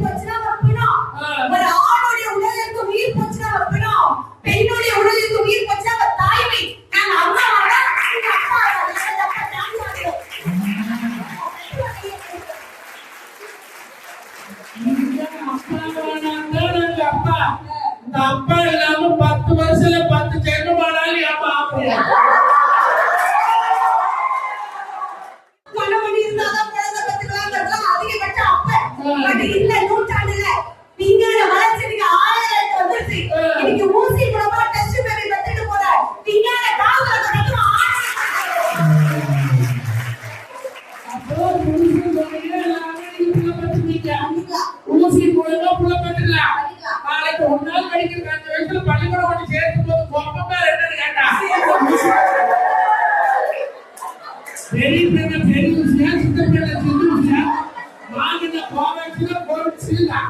உயிர் போச்சுன்னா வைக்கணும். ஒரு ஆணுடைய உடலுக்கு உயிர் போச்சுன்னா வைக்கணும். பெண்ணுடைய உடலுக்கு உயிர் போச்சுன்னா அவ தாய்மை. நாங்க அம்மா வர அப்பா அப்பா இல்லாம 10 வருஷத்துல 10 ஜென்மமானாலும் அப்பா ஆப்பையா கணவன் இருந்தாதான் குழந்தை பெற்றுக்கலாம்ன்றதுலாம் அதிகபட்சம் அப்ப. பட் இந்த நூற்றாண்டுல விஞ்ஞான வளர்ச்சிக்கு 1000 வந்துருச்சு. இன்னைக்கு ஊசி மூலமா டெஸ்ட் பேபி பெற்றுட்டு போற விஞ்ஞான காவல தொடர்ந்து ஊசி மூலமா புள்ள பெற்றுக்கலாம். நாளைக்கு ஒரு நாள் படிக்கிற 5 வயசுல பள்ளிக்கூடம் கொண்டு சேர்க்கும் போது கோப்பம் பேர் என்னன்னு கேட்டா பெரிய பெரிய ஊசியா சின்ன சின்ன ஊசியா வாங்கின கோவேக்சின் கோவிஷீல்டு